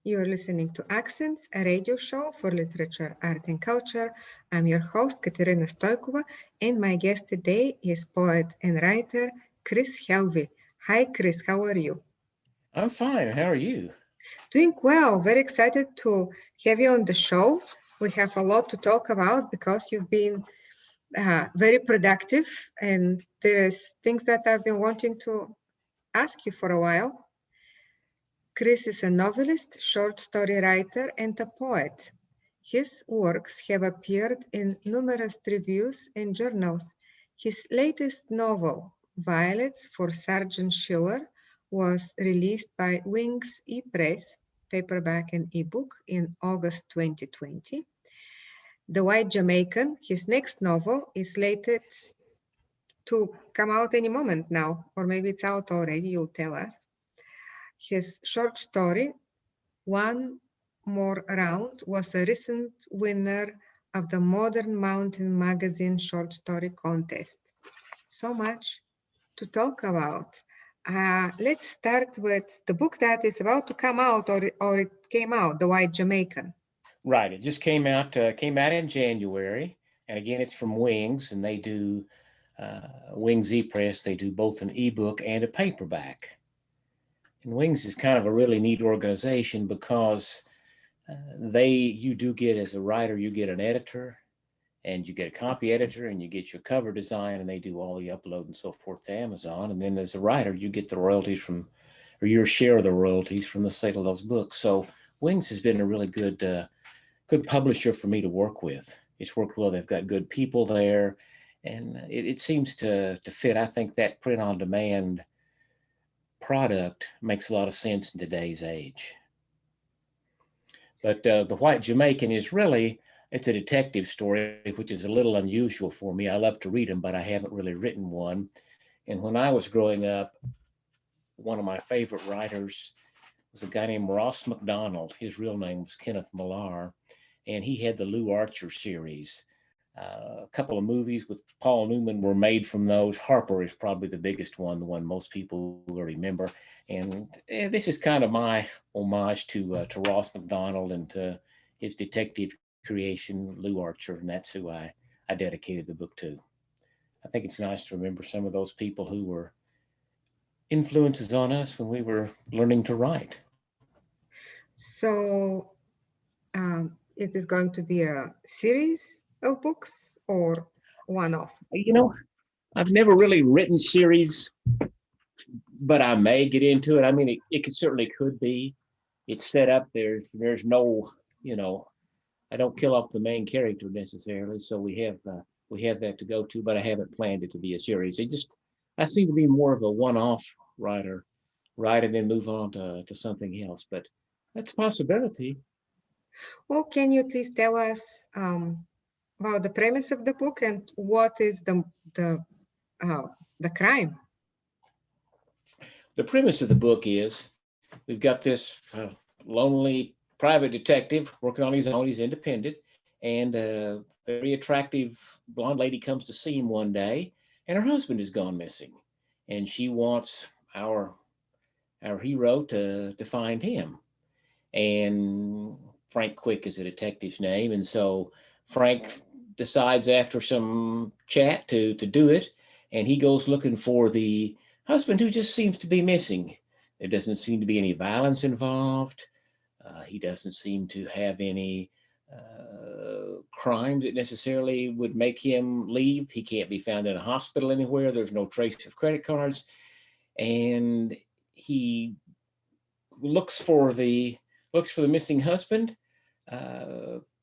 You are listening to Accents, a radio show for literature, art, and culture. I'm your host, Katerina Stoikova, and my guest today is poet and writer Chris Helvey. Hi, Chris, how are you? I'm fine. How are you? Doing well. Very excited to have you on the show. We have a lot to talk about because you've been very productive, and there is things that I've been wanting to ask you for a while. Chris is a novelist, short story writer, and a poet. His works have appeared in numerous reviews and journals. His latest novel, Violets for Sergeant Schiller, was released by Wings e-Press, paperback and ebook, in August 2020. The White Jamaican, his next novel, is slated to come out any moment now, or maybe it's out already, you'll tell us. His short story, One More Round, was a recent winner of the Modern Mountain Magazine Short Story Contest. So much to talk about. Let's start with the book that is about to come out, or it came out, The White Jamaican. Right. It just came out in January, and again, it's from Wings, and they do Wings ePress. They do both an ebook and a paperback. And Wings is kind of a really neat organization because you do get, as a writer, you get an editor, and you get a copy editor, and you get your cover design, and they do all the upload and so forth to Amazon. And then as a writer, you get the royalties from, or your share of the royalties from the sale of those books. So Wings has been a really good publisher for me to work with. It's worked well. They've got good people there, and it seems to fit. I think that print on demand product makes a lot of sense in today's age. But The White Jamaican is really, it's a detective story, which is a little unusual for me. I love to read them, but I haven't really written one. And when I was growing up, one of my favorite writers was a guy named Ross MacDonald. His real name was Kenneth Millar, and he had the Lou Archer series. A couple of movies with Paul Newman were made from those. Harper is probably the biggest one, the one most people will remember. And this is kind of my homage to Ross MacDonald and to his detective creation, Lou Archer, and that's who I dedicated the book to. I think it's nice to remember some of those people who were influences on us when we were learning to write. So, is this going to be a series of books or one-off? You know, I've never really written series, but I may get into it. I mean, it certainly could be. It's set up. There's no, you know, I don't kill off the main character necessarily, so we have that to go to. But I haven't planned it to be a series. I seem to be more of a one-off writer, write and then move on to something else. But that's a possibility. Well, can you please tell us about the premise of the book and what is the uh, the crime? The premise of the book is we've got this lonely private detective working on his own. He's independent, and a very attractive blonde lady comes to see him one day, and her husband has gone missing, and she wants our hero to find him. And Frank Quick is a detective's name, and so Frank decides after some chat to do it, and he goes looking for the husband who just seems to be missing. There doesn't seem to be any violence involved. He doesn't seem to have any crimes that necessarily would make him leave. He can't be found in a hospital anywhere. There's no trace of credit cards, and he looks for the missing husband.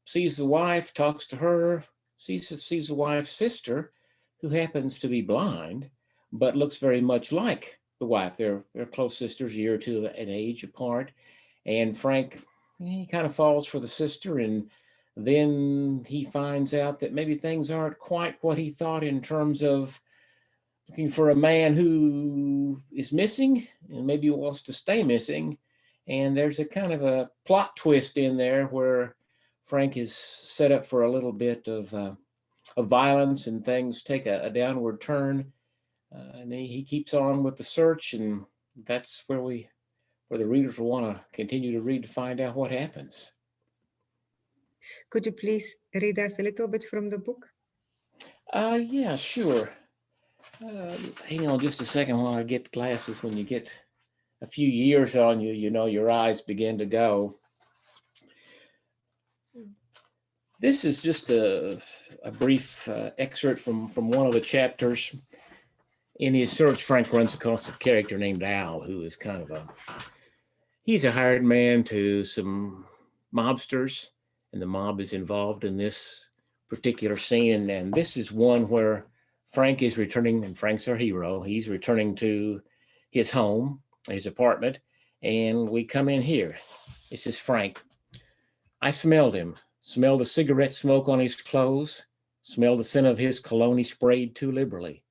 Sees the wife, talks to her, sees the wife's sister, who happens to be blind, but looks very much like the wife. They're close sisters, a year or two an age apart. And Frank, he kind of falls for the sister, and then he finds out that maybe things aren't quite what he thought in terms of looking for a man who is missing and maybe wants to stay missing. And there's a kind of a plot twist in there where Frank is set up for a little bit of violence, and things take a downward turn. And he keeps on with the search, and that's where where the readers will want to continue to read to find out what happens. Could you please read us a little bit from the book? Yeah, sure. Hang on just a second while I get glasses. When you get a few years on you, you know, your eyes begin to go. This is just a brief excerpt from one of the chapters. In his search, Frank runs across a character named Al, who is kind of he's a hired man to some mobsters, and the mob is involved in this particular scene. And this is one where Frank is returning, and Frank's our hero. He's returning to his home, his apartment, and we come in here. This is Frank. I smelled him, smelled the cigarette smoke on his clothes, smelled the scent of his cologne he sprayed too liberally,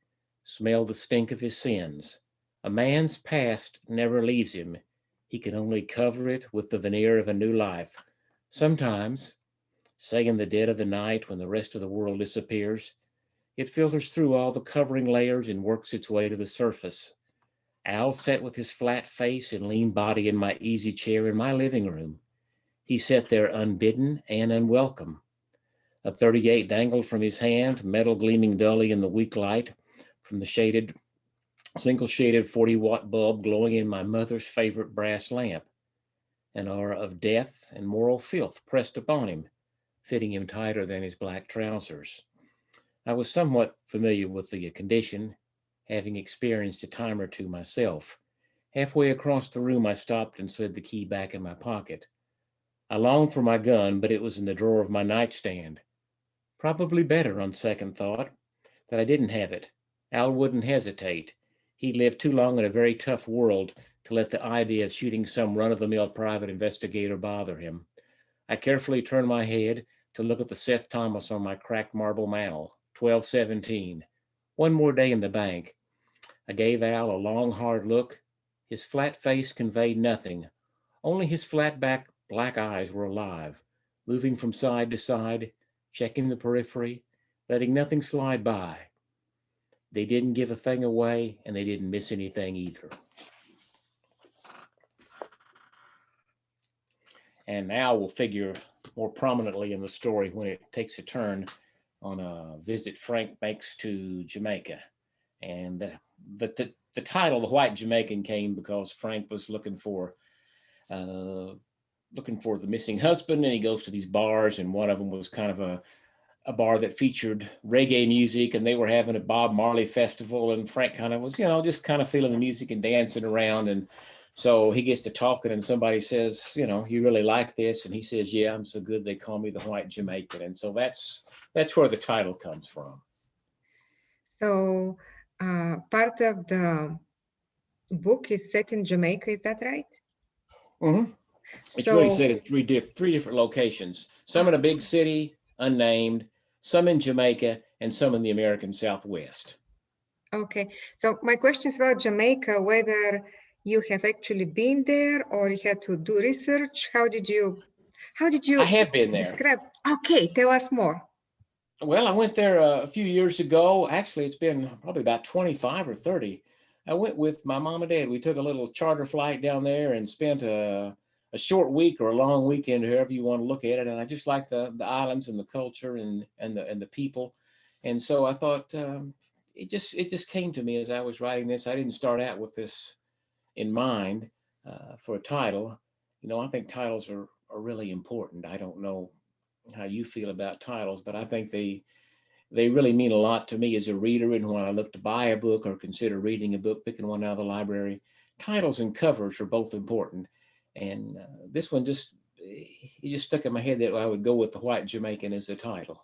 smelled the stink of his sins. A man's past never leaves him. He can only cover it with the veneer of a new life. Sometimes, say in the dead of the night when the rest of the world disappears, it filters through all the covering layers and works its way to the surface. Al sat with his flat face and lean body in my easy chair in my living room. He sat there unbidden and unwelcome. A .38 dangled from his hand, metal gleaming dully in the weak light from the single-shaded 40-watt bulb glowing in my mother's favorite brass lamp. An aura of death and moral filth pressed upon him, fitting him tighter than his black trousers. I was somewhat familiar with the condition, having experienced a time or two myself. Halfway across the room, I stopped and slid the key back in my pocket. I longed for my gun, but it was in the drawer of my nightstand. Probably better, on second thought, that I didn't have it. Al wouldn't hesitate. He lived too long in a very tough world to let the idea of shooting some run-of-the-mill private investigator bother him. I carefully turned my head to look at the Seth Thomas on my cracked marble mantel, 1217. One more day in the bank. I gave Al a long, hard look. His flat face conveyed nothing. Only his flat-back black eyes were alive, moving from side to side, checking the periphery, letting nothing slide by. They didn't give a thing away, and they didn't miss anything either. And now will figure more prominently in the story when it takes a turn on a visit Frank makes to Jamaica. And the title, The White Jamaican, came because Frank was looking for the missing husband, and he goes to these bars, and one of them was kind of a bar that featured reggae music, and they were having a Bob Marley festival, and Frank kind of was, just kind of feeling the music and dancing around. And so he gets to talking, and somebody says, you really like this? And he says, yeah, I'm so good they call me the White Jamaican. And so that's where the title comes from. So part of the book is set in Jamaica, is that right? Mm-hmm. It's really set in three different locations. Some in a big city, unnamed, some in Jamaica, and some in the American Southwest. Okay, so my question is about Jamaica, whether you have actually been there or you had to do research. How did you I have been there. describe? Okay, tell us more. Well, I went there a few years ago. Actually, it's been probably about 25 or 30. I went with my mom and dad. We took a little charter flight down there and spent a short week or a long weekend, however you want to look at it. And I just like the islands and the culture and the people. And so I thought it just came to me as I was writing this. I didn't start out with this in mind for a title. I think titles are really important. I don't know how you feel about titles, but I think they really mean a lot to me as a reader. And when I look to buy a book or consider reading a book, picking one out of the library, titles and covers are both important. And this one it just stuck in my head that I would go with The White Jamaican as the title.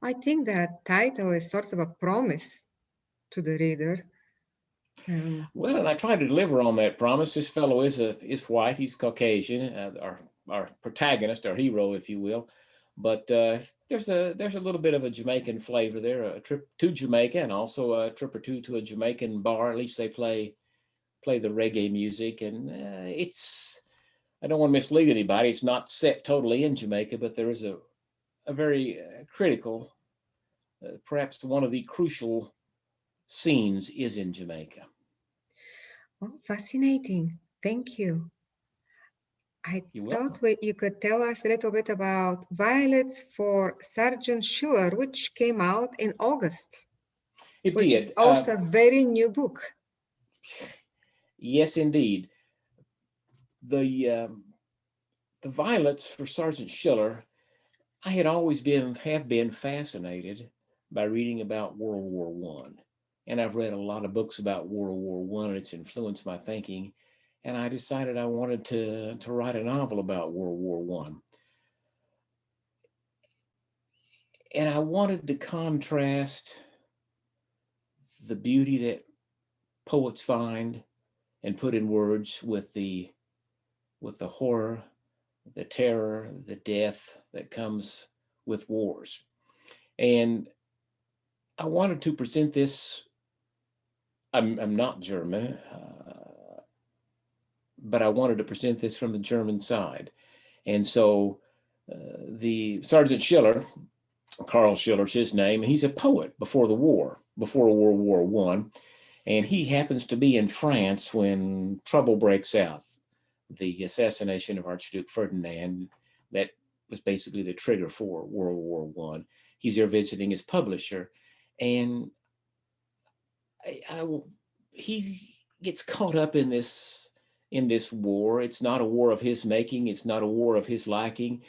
I think that title is sort of a promise to the reader. Well, and I try to deliver on that promise. This fellow is white. He's Caucasian. Our protagonist, our hero, if you will. But there's a little bit of a Jamaican flavor there. A trip to Jamaica, and also a trip or two to a Jamaican bar. At least they play the reggae music, and I don't want to mislead anybody. It's not set totally in Jamaica, but there is a very critical, perhaps one of the crucial scenes is in Jamaica. Oh, fascinating. Thank you. I You're thought welcome. you could tell us a little bit about Violets for Sergeant Schiller, which came out in August, It which is did. also a very new book. Yes, indeed. The violets for Sergeant Schiller, I had always have been fascinated by reading about World War One, and I've read a lot of books about World War One, and it's influenced my thinking. And I decided I wanted to write a novel about World War One, and I wanted to contrast the beauty that poets find and put in words with the horror, the terror, the death that comes with wars. And I wanted to present this. I'm not German, but I wanted to present this from the German side. And so the Sergeant Schiller, Carl Schiller's his name, and he's a poet before the war, before World War One. And he happens to be in France when trouble breaks out, the assassination of Archduke Ferdinand, that was basically the trigger for World War One. He's there visiting his publisher, and he gets caught up in this war. It's not a war of his making. It's not a war of his liking.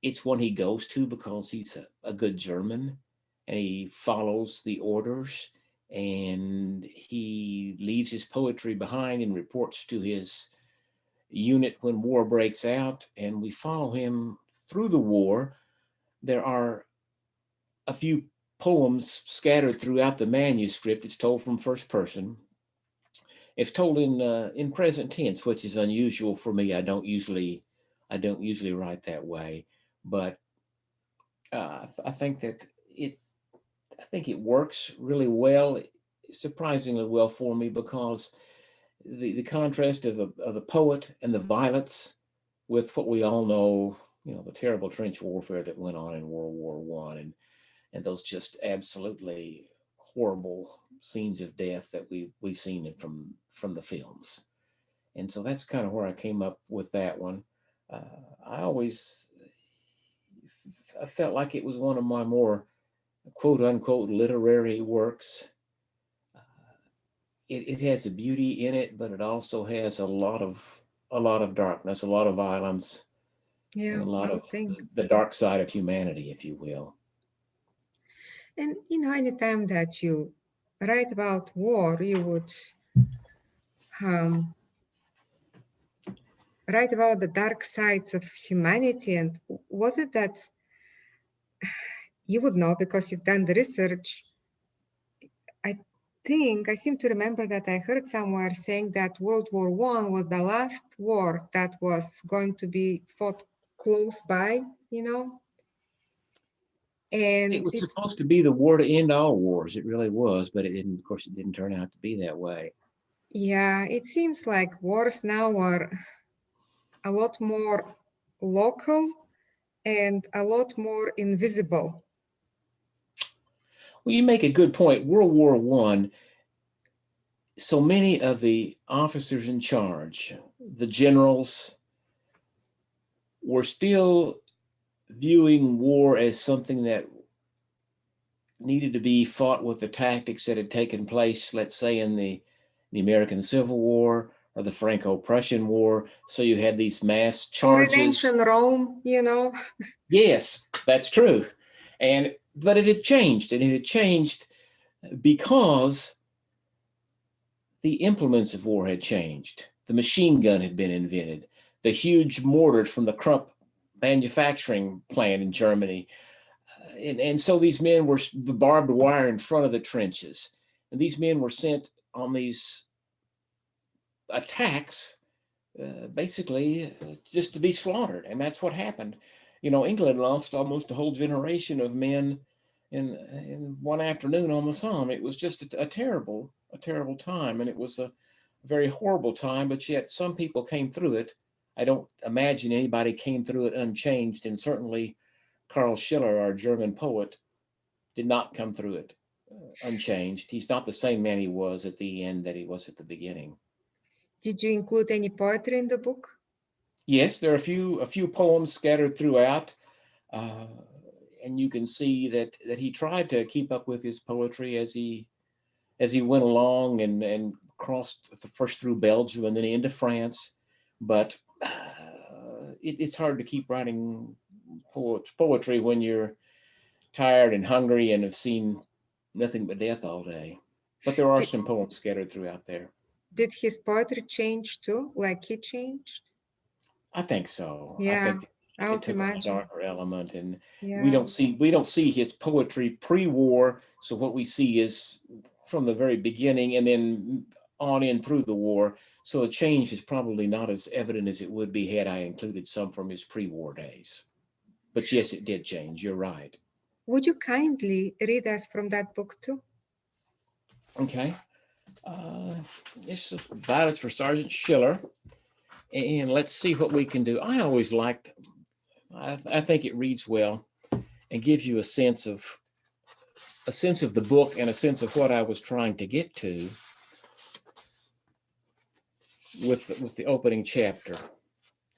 It's one he goes to because he's a good German, and he follows the orders, and he leaves his poetry behind and reports to his unit when war breaks out, and we follow him through the war. There are a few poems scattered throughout the manuscript. It's told from first person. It's told in present tense, which is unusual for me. I don't usually write that way, but I think that it I think it works really well, surprisingly well for me, because the contrast of the poet and the violence with what we all know, the terrible trench warfare that went on in World War One, and those just absolutely horrible scenes of death that we've seen it from the films. And so that's kind of where I came up with that one. I always I felt like it was one of my more quote unquote literary works. Uh, it has a beauty in it, but it also has a lot of darkness, a lot of violence, and Yeah, a lot I of would think. the dark side of humanity, if you will. And anytime that you write about war, you would um, write about the dark sides of humanity. And was it that you would know because you've done the research? I I seem to remember that I heard somewhere saying that World War One was the last war that was going to be fought close by, It and was supposed to be the war to end all wars. It really was, but it didn't. Of course, it didn't turn out to be that way. yeah, it seems like wars now are a lot more local and a lot more invisible. Well, you make a good point. World War One. So many of the officers in charge, the generals, were still viewing war as something that needed to be fought with the tactics that had taken place, let's say, in the American Civil War or the Franco-Prussian War. So you had these mass Or in charges. ancient Rome. Yes, that's true. But it had changed, and it had changed because the implements of war had changed. The machine gun had been invented. The huge mortars from the Krupp manufacturing plant in Germany. And so these men were the barbed wire in front of the trenches. And these men were sent on these attacks, basically just to be slaughtered. And that's what happened. England lost almost a whole generation of men in one afternoon on the Somme. It was just a terrible time. And it was a very horrible time, but yet some people came through it. I don't imagine anybody came through it unchanged. And certainly Carl Schiller, our German poet, did not come through it unchanged. He's not the same man he was at the end that he was at the beginning. Did you include any poetry in the book? Yes, there are a few poems scattered throughout, and you can see that he tried to keep up with his poetry as he went along and crossed first through Belgium and then into France. But it's hard to keep writing poetry when you're tired and hungry and have seen nothing but death all day. But there are some poems scattered throughout there. Did his poetry change too? Like he changed? I think so. I Yeah, think I it would took on a imagine. darker element, and we Yeah. don't see his poetry pre-war. So what we see is from the very beginning and then on in through the war. So a change is probably not as evident as it would be had I included some from his pre-war days. But yes, it did change. You're right. Would you kindly read us from that book too? Okay. This is Violets for Sergeant Schiller. And let's see what we can do. I always liked, I think it reads well and gives you a sense of the book and a sense of what I was trying to get to with the opening chapter.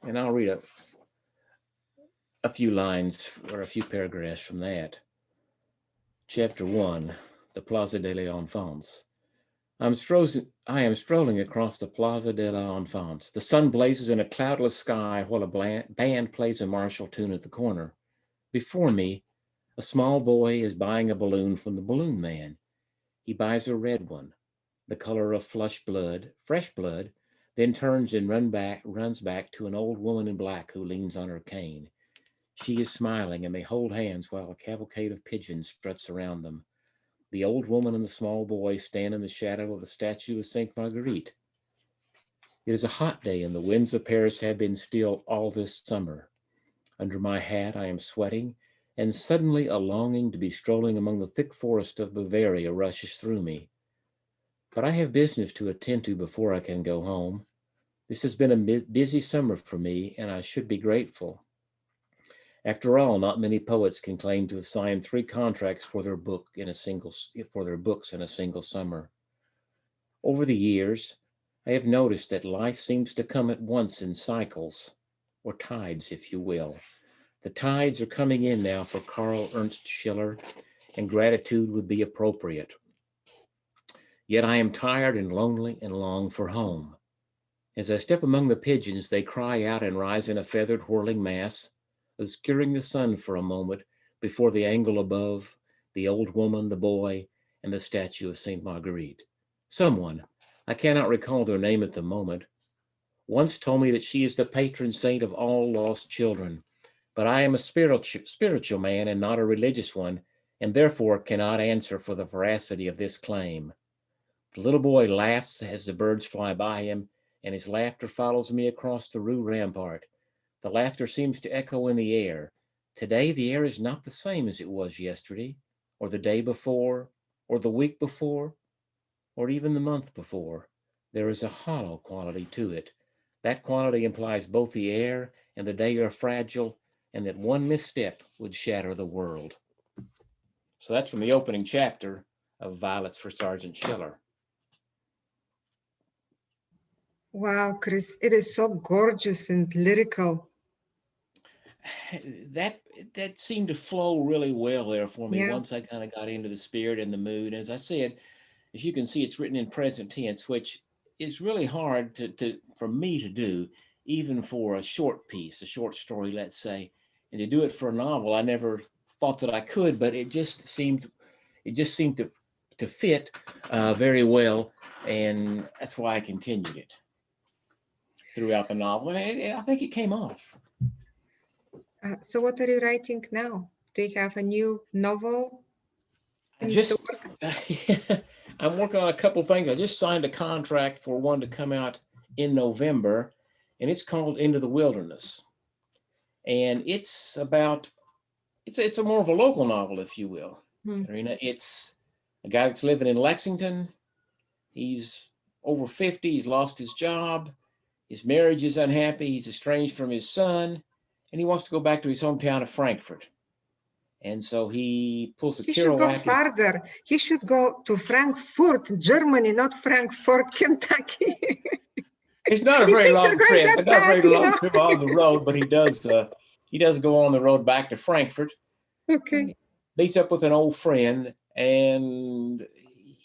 And I'll read a few lines or a few paragraphs from that. Chapter 1, the Plaza de la Enfance. I am strolling across the Plaza de la Enfance. The sun blazes in a cloudless sky while a band plays a martial tune at the corner. Before me, a small boy is buying a balloon from the balloon man. He buys a red one, the color of fresh blood, then turns and runs back to an old woman in black who leans on her cane. She is smiling and they hold hands while a cavalcade of pigeons struts around them. The old woman and the small boy stand in the shadow of the statue of Sainte Marguerite. It is a hot day and the winds of Paris have been still all this summer. Under my hat I am sweating, and suddenly a longing to be strolling among the thick forest of Bavaria rushes through me. But I have business to attend to before I can go home. This has been a busy summer for me, and I should be grateful. After all, not many poets can claim to have signed 3 contracts for their books in a single summer. Over the years, I have noticed that life seems to come at once in cycles, or tides, if you will. The tides are coming in now for Karl Ernst Schiller, and gratitude would be appropriate. Yet I am tired and lonely and long for home. As I step among the pigeons, they cry out and rise in a feathered whirling mass, obscuring the sun for a moment before the angle above, the old woman, the boy, and the statue of Sainte Marguerite. Someone, I cannot recall their name at the moment, once told me that she is the patron saint of all lost children. But I am a spiritual man and not a religious one, and therefore cannot answer for the veracity of this claim. The little boy laughs as the birds fly by him, and his laughter follows me across the Rue Rampart. The laughter seems to echo in the air. Today the air is not the same as it was yesterday, or the day before, or the week before, or even the month before. There is a hollow quality to it. That quality implies both the air and the day are fragile, and that one misstep would shatter the world. So that's from the opening chapter of Violets for Sergeant Schiller. Wow, Chris, it is so gorgeous and lyrical. That seemed to flow really well there for me. Yeah. Once I kind of got into the spirit and the mood. As I said, as you can see, it's written in present tense, which is really hard for me to do, even for a short piece, a short story, let's say. And to do it for a novel, I never thought that I could, but it just seemed to fit very well, and that's why I continued it throughout the novel. I think it came off. So what are you writing now? Do you have a new novel? I'm working on a couple things. I just signed a contract for one to come out in November, and it's called Into the Wilderness. And it's about, it's a more of a local novel, if you will. Katerina. It's a guy that's living in Lexington. He's over 50. He's lost his job. His marriage is unhappy. He's estranged from his son, and he wants to go back to his hometown of Frankfurt. And so he pulls a He should go Kerouac. farther. He should go to Frankfurt, Germany, not Frankfurt, Kentucky. It's not a If very things are long going trip, that but not a bad, very long trip on the road, but he does go on the road back to Frankfurt. Okay. Meets up with an old friend and he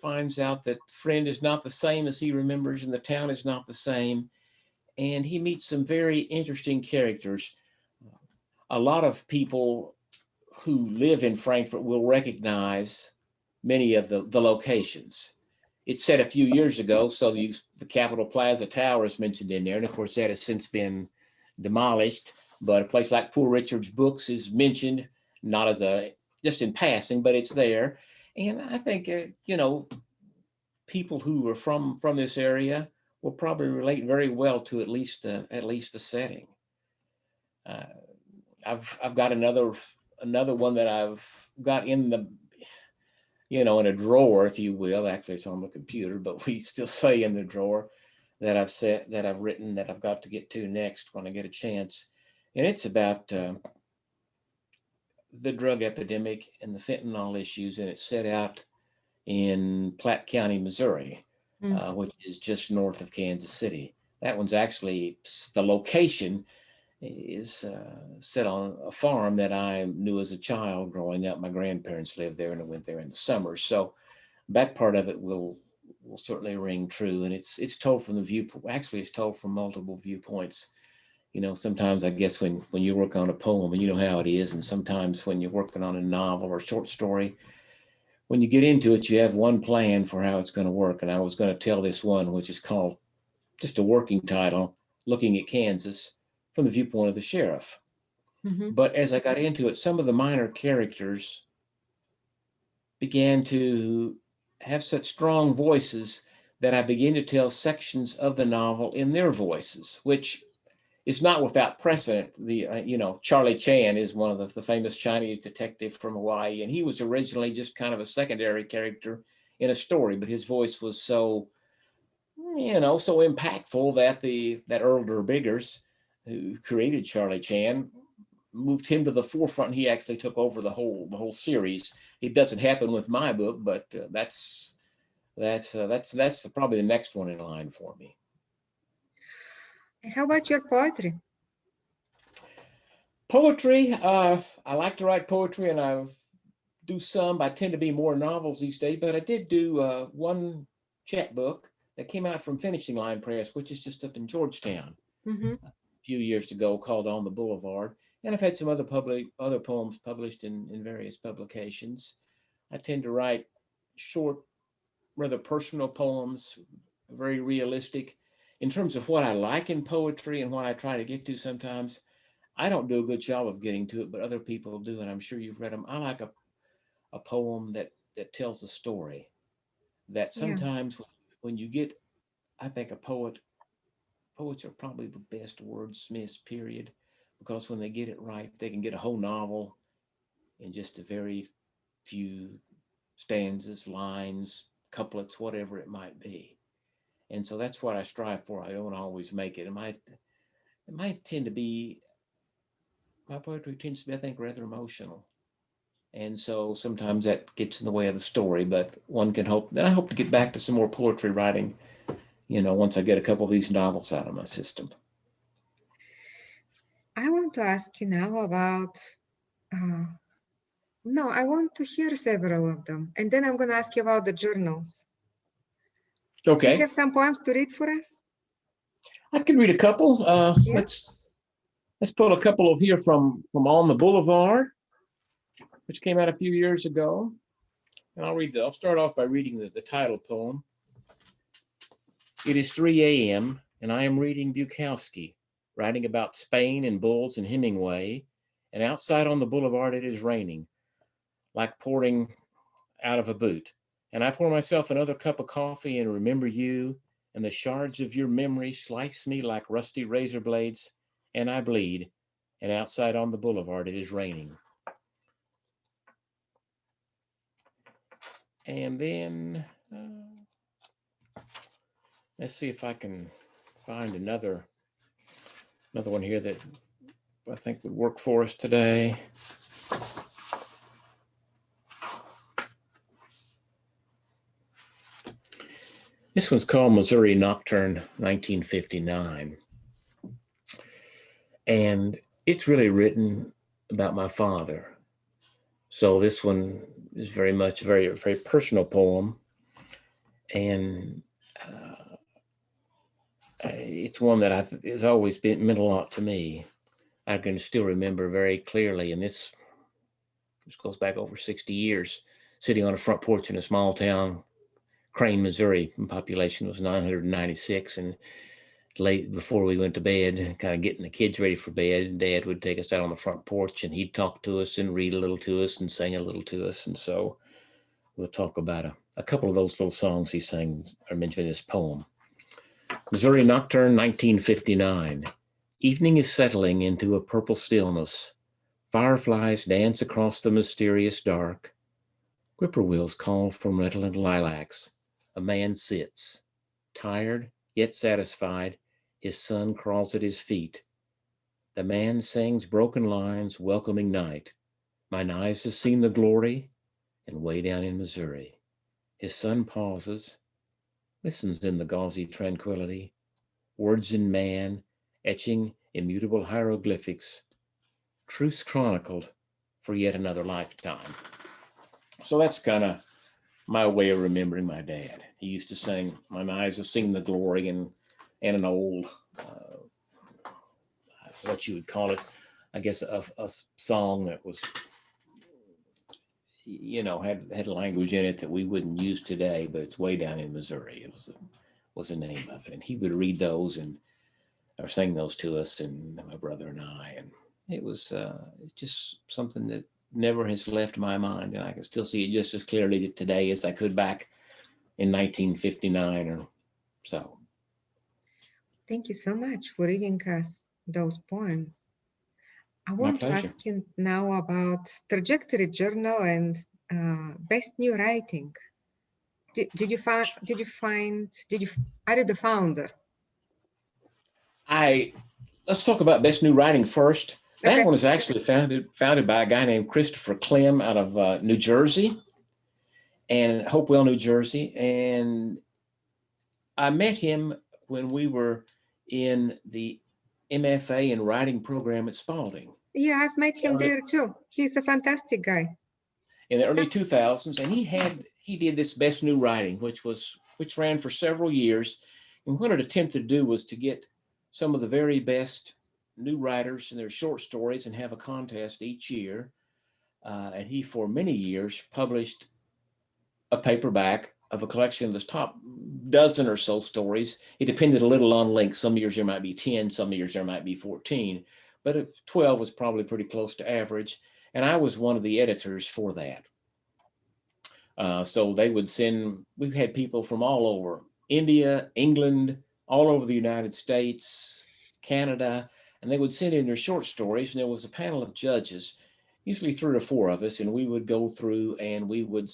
finds out that the friend is not the same as he remembers and the town is not the same. And he meets some very interesting characters. A lot of people who live in Frankfurt will recognize many of the locations. It's set a few years ago, so the Capitol Plaza Tower is mentioned in there. And of course, that has since been demolished. But a place like Poor Richard's Books is mentioned, not as just in passing, but it's there. And I think, people who are from this area will probably relate very well to at least the setting. I've got another one that I've got in the in a drawer, if you will. Actually, it's on the computer, but we still say in the drawer that I've written that I've got to get to next when I get a chance, and it's about the drug epidemic and the fentanyl issues, and it's set out in Platte County, Missouri, which is just north of Kansas City. That one's actually, the location is set on a farm that I knew as a child growing up. My grandparents lived there and I went there in the summer. So that part of it will certainly ring true. And it's told from the viewpoint, actually it's told from multiple viewpoints. Sometimes I guess when you work on a poem, and you know how it is, and sometimes when you're working on a novel or short story, when you get into it, you have one plan for how it's going to work. And I was going to tell this one, which is called, just a working title, Looking at Kansas from the viewpoint of the sheriff. Mm-hmm. But as I got into it, some of the minor characters began to have such strong voices that I began to tell sections of the novel in their voices, which is not without precedent. Charlie Chan is one of the famous Chinese detective from Hawaii, and he was originally just kind of a secondary character in a story, but his voice was so impactful that Earl Biggers, who created Charlie Chan, moved him to the forefront. He actually took over the whole series. It doesn't happen with my book, but that's probably the next one in line for me. How about your poetry? Poetry, I like to write poetry, and I do some. I tend to be more novels these days, but I did do one chapbook that came out from Finishing Line Press, which is just up in Georgetown, Mm-hmm. a few years ago, called On the Boulevard. And I've had some other poems published in various publications. I tend to write short, rather personal poems, very realistic. In terms of what I like in poetry and what I try to get to sometimes, I don't do a good job of getting to it, but other people do, and I'm sure you've read them. I like a poem that tells a story. That Yeah. sometimes when you get, I think poets are probably the best wordsmiths, period, because when they get it right, they can get a whole novel in just a very few stanzas, lines, couplets, whatever it might be. And so that's what I strive for. I don't always make it. It might tend to be, my poetry tends to be, I think, rather emotional. And so sometimes that gets in the way of the story, but one can hope, then I hope to get back to some more poetry writing, once I get a couple of these novels out of my system. I want to ask you now about, no, I want to hear several of them. And then I'm going to ask you about the journals. Do you Okay. have some poems to read for us? I can read a couple. Yeah. Let's pull a couple of here from On the Boulevard, which came out a few years ago. And I'll start off by reading the title poem. It is 3 a.m. and I am reading Bukowski, writing about Spain and bulls and Hemingway. And outside on the boulevard, it is raining, like pouring out of a boot. And I pour myself another cup of coffee and remember you, and the shards of your memory slice me like rusty razor blades, and I bleed. And outside on the boulevard, it is raining. And then let's see if I can find another one here that I think would work for us today. This one's called Missouri Nocturne 1959. And it's really written about my father. So this one is very much a very, very personal poem. And it's one that has always meant a lot to me. I can still remember very clearly, and this goes back over 60 years, sitting on a front porch in a small town, Crane, Missouri. The population was 996, and late before we went to bed, kind of getting the kids ready for bed, Dad would take us out on the front porch and he'd talk to us and read a little to us and sing a little to us. And so we'll talk about a couple of those little songs he sang are mentioned in this poem. Missouri Nocturne 1959. Evening is settling into a purple stillness. Fireflies dance across the mysterious dark. Whippoorwills call from redolent lilacs. A man sits, tired yet satisfied. His son crawls at his feet. The man sings broken lines welcoming night. Mine eyes have seen the glory, and way down in Missouri. His son pauses, listens in the gauzy tranquility. Words in man, etching immutable hieroglyphics. Truths chronicled for yet another lifetime. So that's kind of my way of remembering my dad. He used to sing, "Mine eyes have seen the glory," and an old, what you would call it, I guess a song that was, had language in it that we wouldn't use today, but it's way down in Missouri. It was the name of it. And he would read those or sing those to us, and my brother and I. And it was just something that never has left my mind. And I can still see it just as clearly today as I could back in 1959 or so. Thank you so much for reading us those poems. I My want to pleasure. ask you now about Trajectory Journal and Best New Writing. Are you the founder? Let's talk about Best New Writing first. That Okay. one is actually founded by a guy named Christopher Clem out of New Jersey, and Hopewell, New Jersey. And I met him when we were in the MFA in writing program at Spalding. Yeah, I've met him there too. He's a fantastic guy. In the early 2000s, and he did this Best New Writing, which ran for several years. And what it attempted to do was to get some of the very best new writers and their short stories and have a contest each year. And he, for many years, published a paperback of a collection of the top dozen or so stories. It depended a little on length. Some years there might be 10, some years there might be 14, but 12 was probably pretty close to average. And I was one of the editors for that. So they would we've had people from all over, India, England, all over the United States, Canada, and they would send in their short stories, and there was a panel of judges, usually 3 or 4 of us, and we would go through and we would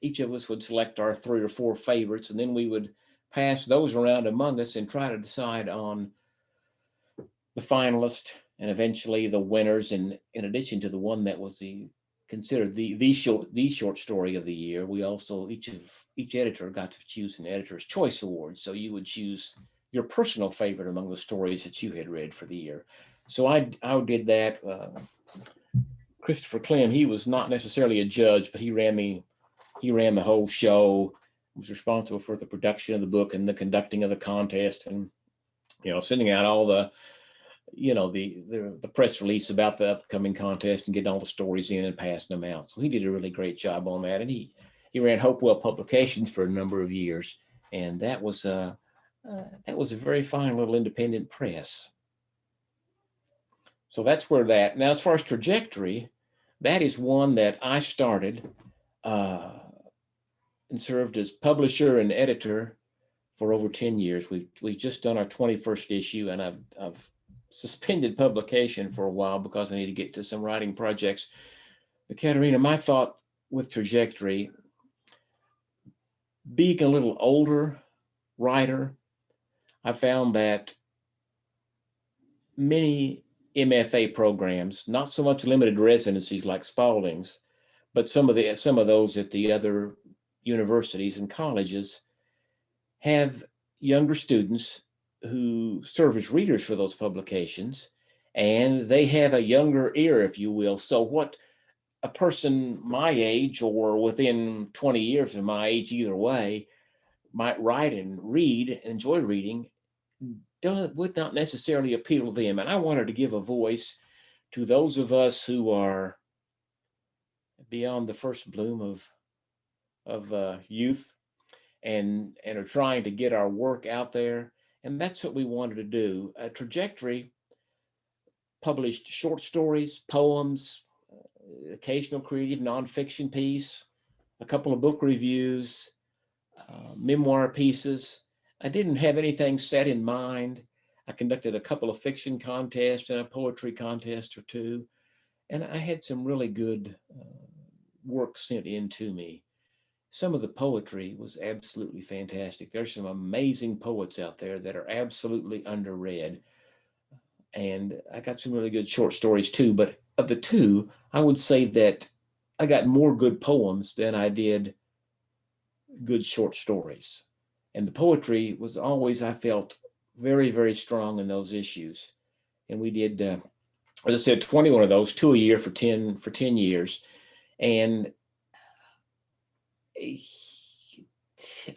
each of us would select our 3 or 4 favorites, and then we would pass those around among us and try to decide on the finalist and eventually the winners. And in addition to the one that was considered the short story of the year, we also, each editor got to choose an Editor's Choice Award. So you would choose your personal favorite among the stories that you had read for the year. So I did that. Christopher Clem, he was not necessarily a judge, but he ran the whole show, was responsible for the production of the book and the conducting of the contest, and sending out all the press release about the upcoming contest and getting all the stories in and passing them out. So he did a really great job on that, and he ran Hopewell Publications for a number of years, and that was a very fine little independent press. So that's where that. Now, as far as Trajectory, that is one that I started and served as publisher and editor for over 10 years. We've just done our 21st issue, and I've suspended publication for a while because I need to get to some writing projects. But Katerina, my thought with Trajectory, being a little older writer, I found that many MFA programs, not so much limited residencies like Spalding's, but some of those at the other universities and colleges, have younger students who serve as readers for those publications, and they have a younger ear, if you will. So what a person my age or within 20 years of my age, either way, might write and read and enjoy reading would not necessarily appeal to them. And I wanted to give a voice to those of us who are beyond the first bloom of youth and are trying to get our work out there. And that's what we wanted to do. Trajectory published short stories, poems, occasional creative nonfiction piece, a couple of book reviews, memoir pieces. I didn't have anything set in mind. I conducted a couple of fiction contests and a poetry contest or two, and I had some really good work sent in to me. Some of the poetry was absolutely fantastic. There's some amazing poets out there that are absolutely underread. And I got some really good short stories too. But of the two, I would say that I got more good poems than I did good short stories. And the poetry was always, I felt, very, very strong in those issues. And we did, as I said, 21 of those, 2 a year for 10 years. And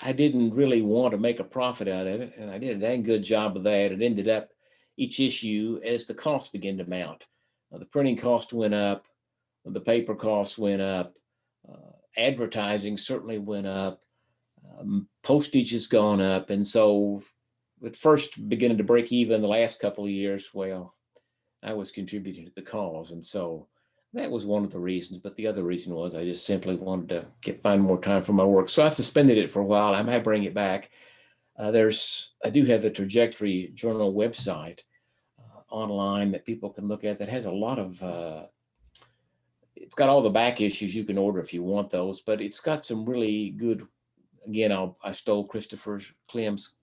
I didn't really want to make a profit out of it, and I did a dang good job of that. It ended up each issue as the cost began to mount. The printing cost went up, the paper costs went up, advertising certainly went up, postage has gone up, and so at first beginning to break even the last couple of years, well, I was contributing to the cause, and so that was one of the reasons. But the other reason was I just simply wanted to find more time for my work. So I've suspended it for a while. I might bring it back. I do have a Trajectory Journal website online that people can look at that has a lot of, it's got all the back issues you can order if you want those, but it's got some really good, again, I stole Christopher Clem's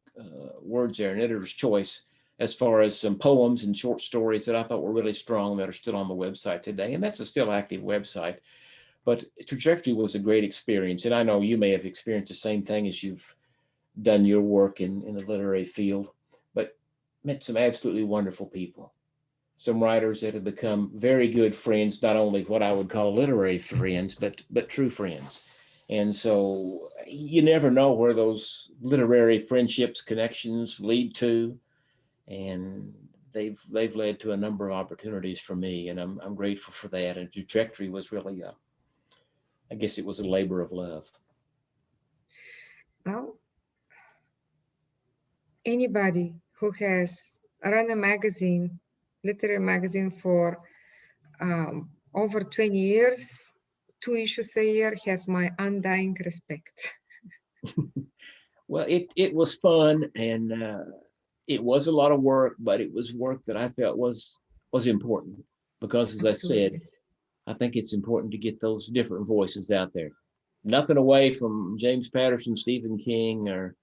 words there, an editor's choice, as far as some poems and short stories that I thought were really strong that are still on the website today. And that's a still active website. But Trajectory was a great experience. And I know you may have experienced the same thing as you've done your work in the literary field, but met some absolutely wonderful people. Some writers that have become very good friends, not only what I would call literary friends, but true friends. And so you never know where those literary friendships, connections lead to. And they've led to a number of opportunities for me, and I'm grateful for that. And Trajectory was really, I guess it was a labor of love. Well, anybody who has run a magazine, literary magazine for over 20 years, 2 issues a year, has my undying respect. Well, it was fun, and it was a lot of work, but it was work that I felt was important, because, as Absolutely. I said, I think it's important to get those different voices out there. Nothing away from James Patterson, Stephen King, or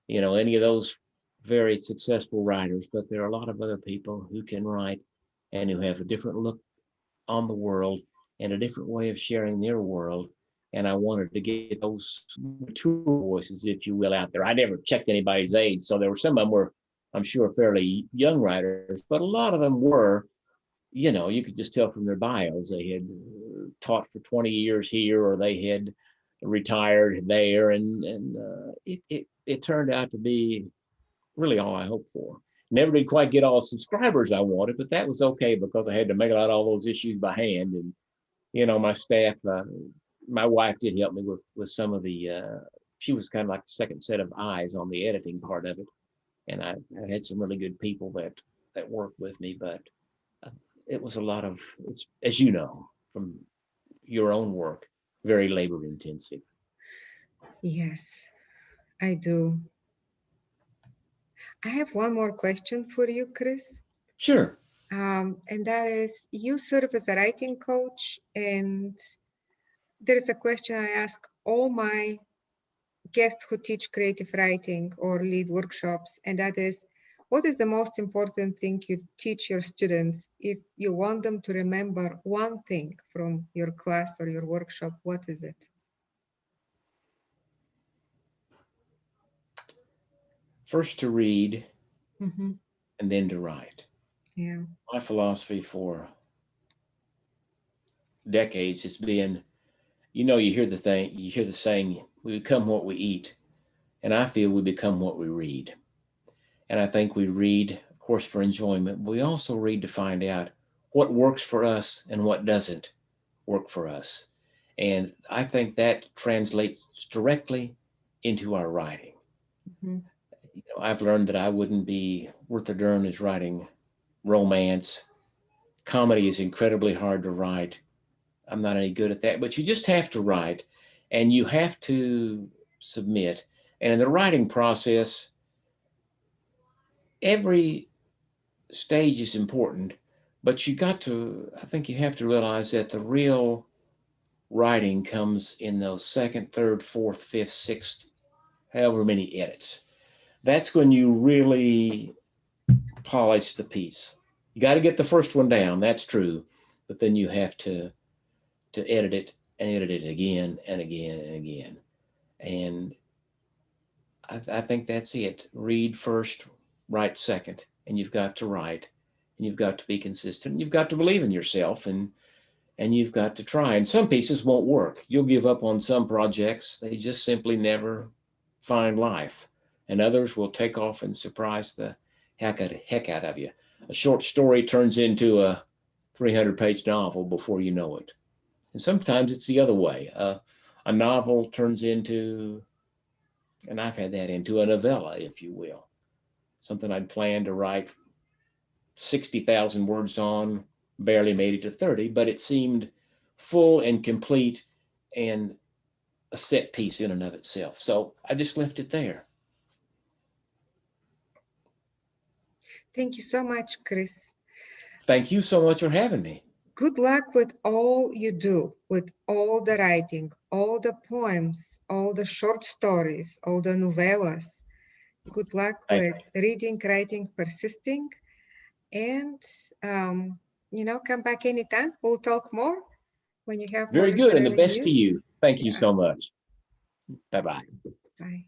any of those very successful writers, but there are a lot of other people who can write and who have a different look on the world and a different way of sharing their world. And I wanted to get those mature voices, if you will, out there. I never checked anybody's age, so there were some of them were, I'm sure, fairly young writers, but a lot of them were, you could just tell from their bios they had taught for 20 years here, or they had retired there, and it turned out to be really all I hoped for. Never did quite get all the subscribers I wanted, but that was okay, because I had to mail out all those issues by hand. And my staff, my wife did help me with some of the. She was kind of like the second set of eyes on the editing part of it, and I had some really good people that worked with me. But it was a lot of, it's, as you know from your own work, very labor intensive. Yes, I do. I have one more question for you, Chris. Sure. And that is, you serve as a writing coach, and there is a question I ask all my guests who teach creative writing or lead workshops, and that is, what is the most important thing you teach your students? If you want them to remember one thing from your class or your workshop, what is it? first to read Mm-hmm. and then to write. Yeah. My philosophy for decades has been, you hear the saying, we become what we eat. And I feel we become what we read. And I think we read, of course, for enjoyment, but we also read to find out what works for us and what doesn't work for us. And I think that translates directly into our writing. Mm-hmm. I've learned that I wouldn't be worth a darn as writing romance. Comedy is incredibly hard to write. I'm not any good at that, but you just have to write and you have to submit. And in the writing process, every stage is important, but I think you have to realize that the real writing comes in those second, third, fourth, fifth, sixth, however many edits. That's when you really polish the piece. You got to get the first one down, that's true, but then you have to edit it and edit it again and again and again. And I think that's it. Read first, write second, and you've got to write, and you've got to be consistent. And you've got to believe in yourself, and you've got to try. And some pieces won't work. You'll give up on some projects; they just simply never find life. And others will take off and surprise the heck out of you. A short story turns into a 300-page novel before you know it. And sometimes it's the other way. A novel turns into, and I've had that, into a novella, if you will. Something I'd planned to write 60,000 words on, barely made it to 30, but it seemed full and complete and a set piece in and of itself. So I just left it there. Thank you so much, Chris. Thank you so much for having me. Good luck with all you do, with all the writing, all the poems, all the short stories, all the novellas. Good luck with reading, writing, persisting, and come back anytime. We'll talk more when you have more Very good, and the literary best to news. you. Thank you Yeah. so much. Bye-bye. Bye.